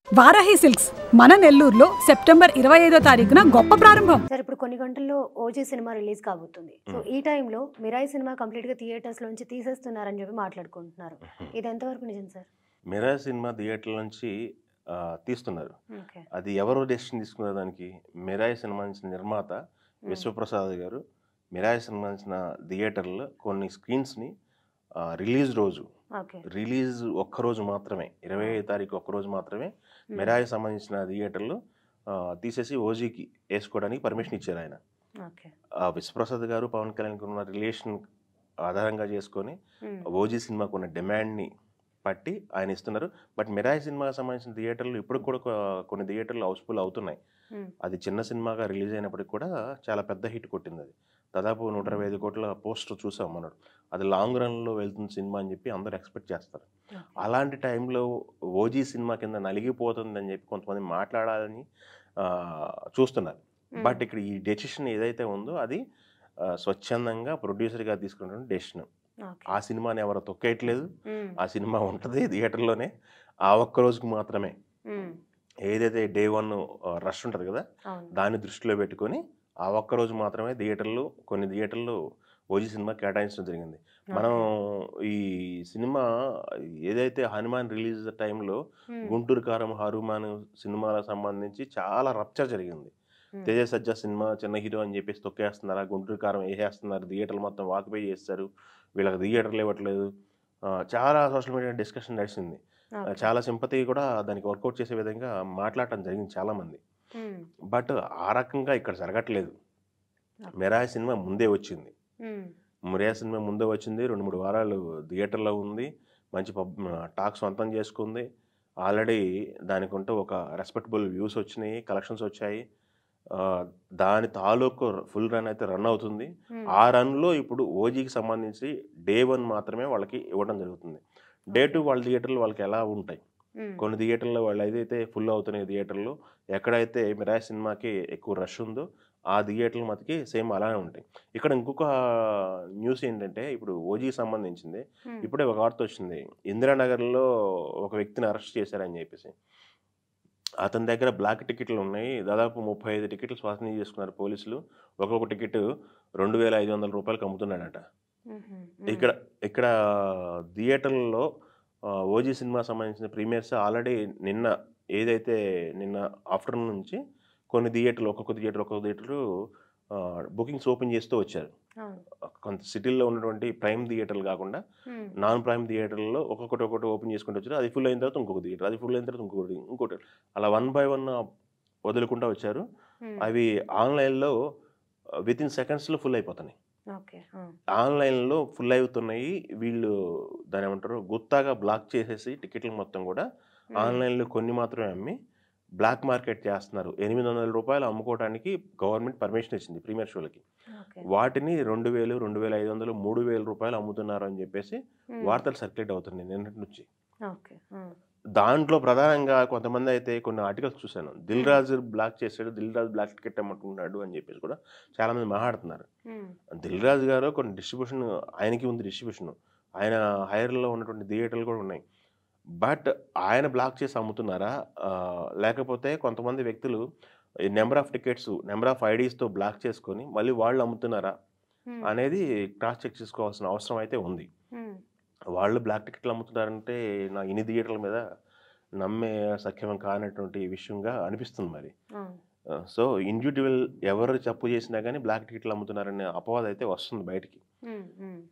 Varahi silks మన నెల్లూరులో September 25వ తారీఖున గొప్ప ప్రారంభం. సార్ ఇప్పుడు కొన్ని గంటల్లో ఓజీ సినిమా రిలీజ్ కాబోతుంది. సో ఈ టైంలో మిరాయి సినిమా కంప్లీట్ గా థియేటర్స్ లోంచి తీసేస్తున్నారని చెప్పి మాట్లాడుకుంటున్నారు. ఇది ఎంతవరకు నిజం సార్? మిరాయి సినిమా థియేటర్ల నుంచి తీస్తున్నారు. అది ఎవరు డెసిషన్ తీసుకున్నారు? దానికి మిరాయి సినిమా నుంచి నిర్మాత విశ్వప్రసాద్ గారు మిరాయి సినిమా నుంచి థియేటర్లో కొన్ని స్క్రీన్స్ని రిలీజ్ రోజు రిలీజ్ ఒక్కరోజు మాత్రమే 25వ తారీఖు ఒక్కరోజు మాత్రమే మిరాయి సంబంధించిన థియేటర్లు తీసేసి ఓజీకి వేసుకోవడానికి పర్మిషన్ ఇచ్చారు ఆయన. విశ్వప్రసాద్ గారు పవన్ కళ్యాణ్ ఉన్న రిలేషన్ ఆధారంగా చేసుకొని ఓజీ సినిమాకు ఉన్న డిమాండ్ని పట్టి ఆయన ఇస్తున్నారు. బట్ మిరాయి సినిమాకి సంబంధించిన థియేటర్లు ఇప్పుడు కూడా కొన్ని థియేటర్లు హౌస్ఫుల్ అవుతున్నాయి. అది చిన్న సినిమాగా రిలీజ్ అయినప్పటికి కూడా చాలా పెద్ద హిట్ కొట్టింది. అది దాదాపు 125 కోట్ల పోస్టర్ చూసాం మనం. అది లాంగ్ రన్లో వెళ్తున్న సినిమా అని చెప్పి అందరూ ఎక్స్పెక్ట్ చేస్తారు. అలాంటి టైంలో ఓజీ సినిమా కింద నలిగిపోతుందని చెప్పి కొంతమంది మాట్లాడాలని చూస్తున్నారు. బట్ ఇక్కడ ఈ డెసిషన్ ఏదైతే ఉందో అది స్వచ్ఛందంగా ప్రొడ్యూసర్గా తీసుకున్నటువంటి డెసిషన్. ఆ సినిమాని ఎవరు తొక్కేయట్లేదు. ఆ సినిమా ఉంటుంది థియేటర్లోనే ఆ ఒక్క రోజుకి మాత్రమే. ఏదైతే డే 1 రష్ ఉంటుంది కదా, దాన్ని దృష్టిలో పెట్టుకొని ఆ ఒక్కరోజు మాత్రమే కొన్ని థియేటర్లు ఓజీ సినిమా కేటాయించడం జరిగింది. మనం ఈ సినిమా ఏదైతే హనుమాన్ రిలీజ్ టైంలో గుంటూరు కారం హనుమాన్ సినిమాలకు సంబంధించి చాలా రప్చర్ జరిగింది. తేజ సజ్జా సినిమా చిన్న హీరో అని చెప్పేసి తొక్కేస్తున్నారా, గుంటూరు కారం వేసేస్తున్నారు, థియేటర్లు మొత్తం వాకిపై చేస్తారు, వీళ్ళకి థియేటర్లు ఇవ్వట్లేదు, చాలా సోషల్ మీడియా డిస్కషన్ నడిచింది. చాలా సింపతి కూడా దానికి వర్కౌట్ చేసే విధంగా మాట్లాడటం జరిగింది చాలామంది. బట్ ఆ రకంగా ఇక్కడ జరగట్లేదు. మిరాయి సినిమా ముందే వచ్చింది. 2-3 వారాలు థియేటర్లో ఉంది, మంచి టాక్ సొంతం చేసుకుంది. ఆల్రెడీ దానికి ఉంటే ఒక రెస్పెక్టబుల్ వ్యూస్ వచ్చినాయి, కలెక్షన్స్ వచ్చాయి. దాని తాలూకు ఫుల్ రన్ అయితే రన్ అవుతుంది. ఆ రన్లో ఇప్పుడు ఓజీకి సంబంధించి డే 1 మాత్రమే వాళ్ళకి ఇవ్వడం జరుగుతుంది. డే 2 వాళ్ళ థియేటర్లు వాళ్ళకి ఎలా ఉంటాయి? కొన్ని థియేటర్లో వాళ్ళు ఏదైతే ఫుల్ అవుతున్నాయి థియేటర్లు, ఎక్కడైతే మిరాయి సినిమాకి ఎక్కువ రష్ ఉందో ఆ థియేటర్లు మటుకి సేమ్ అలానే ఉంటాయి. ఇక్కడ ఇంకొక న్యూస్ ఏంటంటే, ఇప్పుడు ఓజీకి సంబంధించింది ఇప్పుడే ఒక వార్త వచ్చింది. ఇందిరానగర్లో ఒక వ్యక్తిని అరెస్ట్ చేశారని చెప్పేసి. అతని దగ్గర బ్లాక్ టికెట్లు ఉన్నాయి. దాదాపు 35 టికెట్లు స్వాధీనం చేసుకున్నారు పోలీసులు. ఒక్కొక్క టికెట్ 2,500 రూపాయలకు అమ్ముతున్నాడట. ఇక్కడ థియేటర్లలో ఓజీ సినిమా సంబంధించిన ప్రీమియర్స్ ఆల్రెడీ నిన్న ఆఫ్టర్నూన్ నుంచి కొన్ని థియేటర్లు ఒక్కొక్క థియేటర్లు బుకింగ్స్ ఓపెన్ చేస్తూ వచ్చారు. కొంత సిటీల్లో ఉన్నటువంటి ప్రైమ్ థియేటర్లు కాకుండా నాన్ ప్రైమ్ థియేటర్లలో ఒక్కొక్కటి ఓపెన్ చేసుకుంటూ వచ్చారు. అది ఫుల్ అయిన తర్వాత ఇంకొక థియేటర్, అది ఫుల్ అయిన తర్వాత ఇంకోటి అలా 1 by 1 వదులుకుంటూ వచ్చారు. అవి ఆన్లైన్లో వితిన్ సెకండ్స్లో ఫుల్ అయిపోతున్నాయి. ఆన్లైన్లో ఫుల్ అవుతున్నాయి. వీళ్ళు దాని ఏమంటారు, గుత్తాగా బ్లాక్ చేసేసి టికెట్లు మొత్తం కూడా ఆన్లైన్లో కొన్ని మాత్రమే అమ్మి బ్లాక్ మార్కెట్ చేస్తున్నారు. 800 రూపాయలు అమ్ముకోవడానికి గవర్నమెంట్ పర్మిషన్ ఇచ్చింది ప్రీమియర్ షోలకి. వాటిని 2,000, 2,500, 3,000 రూపాయలు అమ్ముతున్నారు అని చెప్పేసి వార్తలు సర్క్యులేట్ అవుతున్నాయి నిన్నటి నుంచి. దాంట్లో ప్రధానంగా కొంతమంది అయితే కొన్ని ఆర్టికల్స్ చూశాను, దిల్ రాజు బ్లాక్ చేశాడు, దిల్ రాజు బ్లాక్ టికెట్ అమ్ముకుంటున్నాడు అని చెప్పేసి కూడా చాలామంది మాట్లాడుతున్నారు. దిల్ రాజు గారు కొన్ని డిస్ట్రిబ్యూషన్ ఆయనకి ఉంది, డిస్ట్రిబ్యూషన్ ఆయన హైర్లో ఉన్నటువంటి థియేటర్లు కూడా ఉన్నాయి. బట్ ఆయన బ్లాక్ చేసి అమ్ముతున్నారా, లేకపోతే కొంతమంది వ్యక్తులు number of tickets, number of ఐడీస్తో బ్లాక్ చేసుకొని మళ్ళీ వాళ్ళు అమ్ముతున్నారా అనేది క్రాస్ చెక్ చేసుకోవాల్సిన అవసరం అయితే ఉంది. వాళ్ళు బ్లాక్ టికెట్లు అమ్ముతున్నారంటే నా ఇన్ని థియేటర్ల మీద నమ్మే సఖ్యం కానటువంటి విషయంగా అనిపిస్తుంది మరి. సో ఇండివిజువల్ ఎవరు తప్పు చేసినా కానీ బ్లాక్ టికెట్లు అమ్ముతున్నారనే అపవాదం అయితే వస్తుంది బయటికి.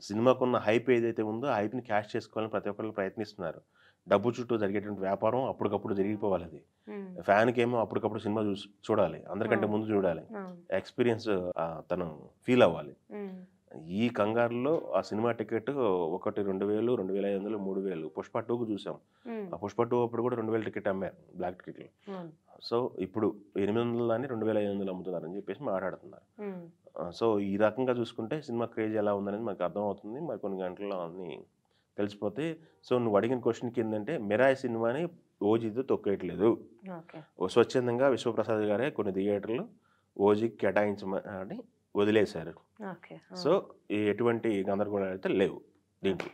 సినిమాకున్న హైప్ ఏదైతే ఉందో ఆ హైప్ని క్యాష్ చేసుకోవాలని ప్రతి ఒక్కళ్ళు ప్రయత్నిస్తున్నారు. డబ్బు చుట్టూ జరిగేటువంటి వ్యాపారం అప్పటికప్పుడు జరిగిపోవాలి. అది ఫ్యాన్కి ఏమో అప్పటికప్పుడు సినిమా చూడాలి, అందరికంటే ముందు చూడాలి, ఎక్స్పీరియన్స్ తను ఫీల్ అవ్వాలి. ఈ కంగారులో ఆ సినిమా టికెట్ ఒకటి 2,000, 2,500, 3,000. పుష్ప 2కు చూసాం. ఆ పుష్ప 2 అప్పుడు కూడా 2,000 టికెట్ అమ్మారు బ్లాక్ టికెట్లు. సో ఇప్పుడు 800 దాన్ని 2,500 అమ్ముతున్నారని చెప్పేసి మాట్లాడుతున్నారు. సో ఈ రకంగా చూసుకుంటే సినిమా క్రేజ్ ఎలా ఉందనేది మనకు అర్థమవుతుంది. మరి కొన్ని గంటల్లో అన్ని తెలిసిపోతే. సో నువ్వు అడిగిన క్వశ్చన్కి ఏంటంటే, మిరాయి సినిమాని ఓజీతో తొక్కేయట్లేదు. స్వచ్ఛందంగా విశ్వప్రసాద్ గారే కొన్ని థియేటర్లు ఓజీకి కేటాయించమని వదిలేశారు. సో ఎటువంటి గందరగోళాలు అయితే లేవు దీంట్లో.